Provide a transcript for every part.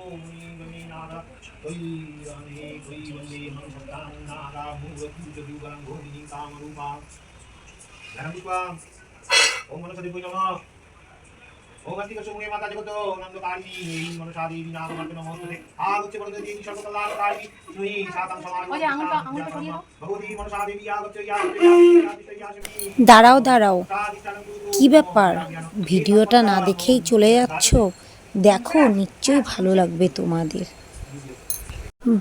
ओम मनसा देवी नमः। ओम अस्ति कसुमुखे माता जगतो नंदकारिणी मनसा देवी नामवन्त नमोस्तुते। आगच्छ वरदे देवी सर्वकल्याणकारिणी तुहि सातं समागमः। भगवती मनसा देवी आगच्छ या দাঁড়াও দাঁড়াও, কি ব্যাপার? ভিডিওটা না দেখেই চলে যাচ্ছ? দেখো, নিশ্চয়ই ভালো লাগবে তোমাদের।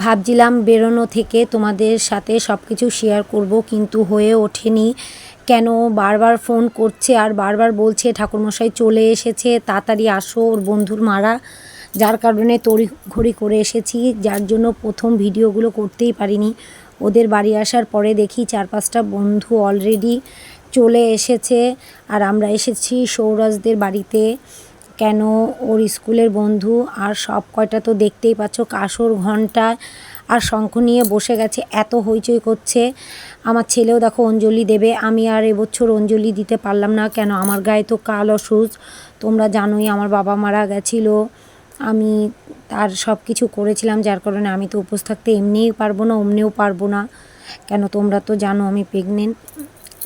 ভাবছিলাম বেরোনো থেকে তোমাদের সাথে সব কিছু শেয়ার করব, কিন্তু হয়ে ওঠেনি। কেন বারবার ফোন করছে আর বারবার বলছে ঠাকুরমশাই চলে এসেছে, তাড়াতাড়ি আসো, ওর বন্ধুর মারা, যার কারণে তড়িঘড়ি করে এসেছি, যার জন্য প্রথম ভিডিওগুলো করতেই পারিনি। ওদের বাড়ি আসার পরে দেখি 4-5টা বন্ধু অলরেডি চলে এসেছে, আর আমরা এসেছি সৌরাজদের বাড়িতে। কেন, ওর স্কুলের বন্ধু, আর সব কয়টা তো দেখতেই পাচ্ছ কাসর ঘন্টা আর শঙ্খ নিয়ে বসে গেছে, এত হইচই করছে। আমার ছেলেও দেখো অঞ্জলি দেবে, আমি আর এবছর অঞ্জলি দিতে পারলাম না। কেন, আমার গায়ে তো কাল অসুখ, তোমরা জানোই, আমার বাবা মারা গেছিলো, আমি তার সব কিছু করেছিলাম, যার কারণে আমি তো উপোস থাকতে এমনিই পারবো না, অমনিও পারবো না। কেন, তোমরা তো জানো আমি প্রেগনেন্ট,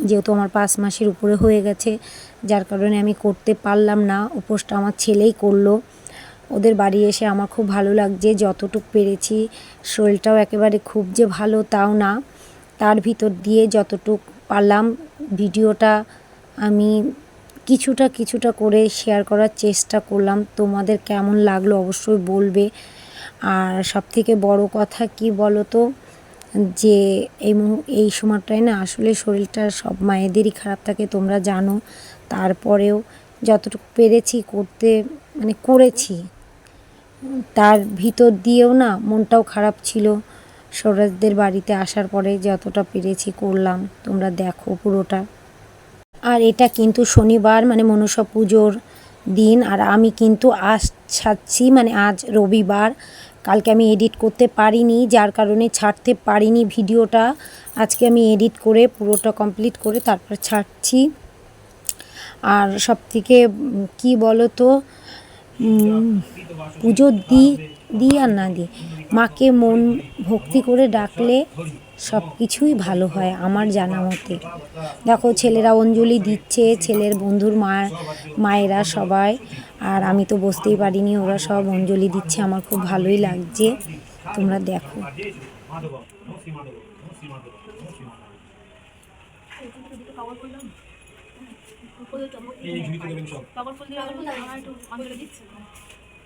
যেহেতু আমার 5 মাসের উপরে হয়ে গেছে, যার কারণে আমি করতে পারলাম না। উপোসটা আমার ছেলেই করলো। ওদের বাড়ি এসে আমার খুব ভালো লাগছে, যতটুকু পেরেছি। শরীরটাও একেবারে খুব যে ভালো তাও না, তার ভিতর দিয়ে যতটুকু পারলাম ভিডিওটা আমি কিছুটা করে শেয়ার করার চেষ্টা করলাম। তোমাদের কেমন লাগলো অবশ্যই বলবে। আর সবথেকে বড় কথা কি বলো তো, যে এই সময়টায় না আসলে শরীরটা সব মায়েদেরই খারাপ থাকে, তোমরা জানো। তারপরেও যতটুকু পেরেছি করতে করেছি। তার ভিতর দিয়েও না মনটাও খারাপ ছিল। সৌরাজদের বাড়িতে আসার পরে যতটা পেরেছি করলাম, তোমরা দেখো পুরোটা। আর এটা কিন্তু শনিবার, মনসা পুজোর দিন, আর আমি কিন্তু ছাড়ছি, আজ রবিবার। কালকে আমি এডিট করতে পারিনি, যার কারণে ছাড়তে পারিনি ভিডিওটা। আজকে আমি এডিট করে পুরোটা কমপ্লিট করে তারপর ছাড়ছি। আর সব থেকে কী বলো তো, পুজো দিই আর না দিই, মাকে মন ভক্তি করে ডাকলে সব কিছুই ভালো হয় আমার জানা মতে। দেখো ছেলেরা অঞ্জলি দিচ্ছে, ছেলের বন্ধুর মায়েরা সবাই, আর আমি তো বসতেই পারিনি, ওরা সব অঞ্জলি দিচ্ছে, আমার খুব ভালোই লাগছে। তোমরা দেখো।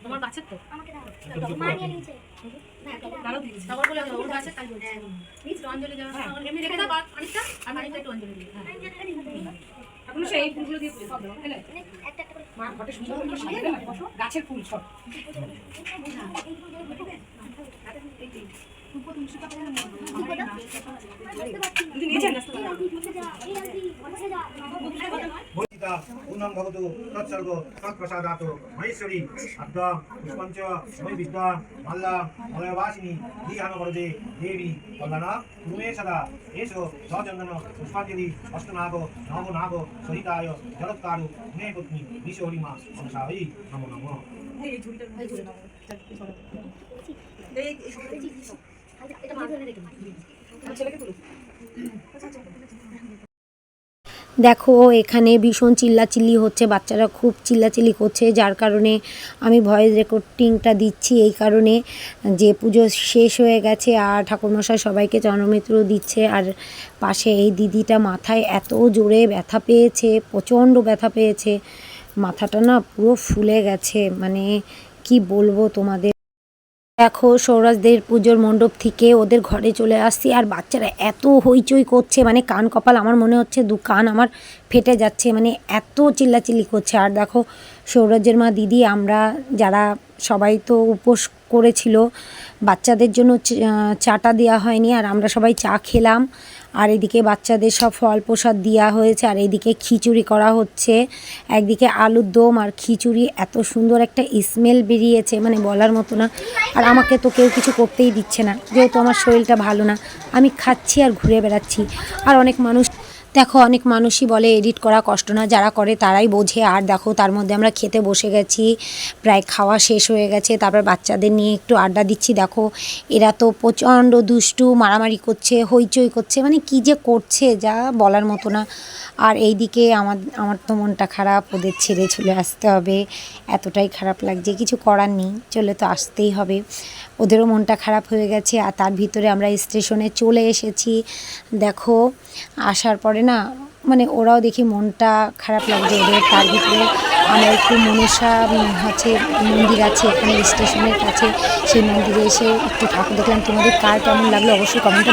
তোমার গাছের তো আমাকে দাও, মা নিয়ে নিচে দাও দিচ্ছি, তারপর বলে ওর গাছে তাই বলছি নিচে অঞ্জলি দেওয়া, এমনি রেখে দাও আরেকটা, আর আরেকটা একটু অঞ্জলি দিই। হ্যাঁ এখন সেই ফুলগুলো দিয়ে সব দাও, হেলে একটা একটা করে মা ঘটে সুন্দর করে সাজিয়ে দাও, বসো গাছের ফুল সব पूर्णं भवतु तत्सर्व तत्प्रसादातो महेश्वरी अद्धा पुष्पञ्च मयि विद्या मल्ला मलयवासिनी दीहानवरदे देवी कल्याणा कुरुमे सदा एषो सचन्दन पुष्पाञ्जलि अष्टनागो नवनागो सहिताय जगत्कारु मे पत्नी विशोरिमा मनसायै नमो नमः। দেখো এখানে ভীষণ চিল্লাচিল্লি হচ্ছে, বাচ্চারা খুব চিল্লাচিল্লি করছে, যার কারণে আমি ভয়েস রেকর্ডিংটা দিচ্ছি এই কারণে যে পুজো শেষ হয়ে গেছে আর ঠাকুরমশাই সবাইকে চরণমিত্র দিচ্ছে। আর পাশে এই দিদিটা মাথায় এত জোরে ব্যথা পেয়েছে, প্রচণ্ড ব্যথা পেয়েছে, মাথাটা না পুরো ফুলে গেছে, কি বলবো তোমাদের। দেখো সৌরাজদের পুজোর মণ্ডপ থেকে ওদের ঘরে চলে আসছি, আর বাচ্চারা এত হইচই করছে, কান কপাল আমার মনে হচ্ছে 2 কান আমার ফেটে যাচ্ছে, এত চিল্লাচিল্লি করছে। আর দেখো সৌরাজের মা দিদি, আমরা যারা সবাই তো উপোস করেছিল, বাচ্চাদের জন্য চাটা দেওয়া হয়নি, আর আমরা সবাই চা খেলাম। আর এদিকে বাচ্চাদের সব ফল প্রসাদ দেওয়া হয়েছে, আর এইদিকে খিচুড়ি করা হচ্ছে। একদিকে আলুর দম আর খিচুড়ি, এত সুন্দর একটা স্মেল বেরিয়েছে, বলার মতো না। আর আমাকে তো কেউ কিছু করতেই দিচ্ছে না, যেহেতু আমার শরীরটা ভালো না, আমি খাচ্ছি আর ঘুরে বেড়াচ্ছি। আর অনেক মানুষ দেখো অনেক মানুষই বলে এডিট করা কষ্ট না, যারা করে তারাই বোঝে। আর দেখো তার মধ্যে আমরা খেতে বসে গেছি, প্রায় খাওয়া শেষ হয়ে গেছে। তারপর বাচ্চাদের নিয়ে একটু আড্ডা দিচ্ছি। দেখো এরা তো প্রচণ্ড দুষ্টু, মারামারি করছে, হইচই করছে, মানে কী যে করছে যা বলার মতো না। আর এইদিকে আমার তো মনটা খারাপ, ওদের ছেড়ে চলে আসতে হবে, এতটাই খারাপ লাগছে। কিছু করার নেই, চলে তো আসতেই হবে। ওদেরও মনটা খারাপ হয়ে গেছে। আর তার ভিতরে আমরা স্টেশনে চলে এসেছি। দেখো আসার পরে না মানে ওরাও দেখি মনটা খারাপ লাগছে ওদের। তার ভিতরে আমরা একটু মনসা হচ্ছে মন্দির আছে এখানে স্টেশনের কাছে, সেই মন্দিরে এসে একটু ঠাকুর দেখলাম। তোমাদের কার কেমন লাগলো অবশ্যই কমেন্টে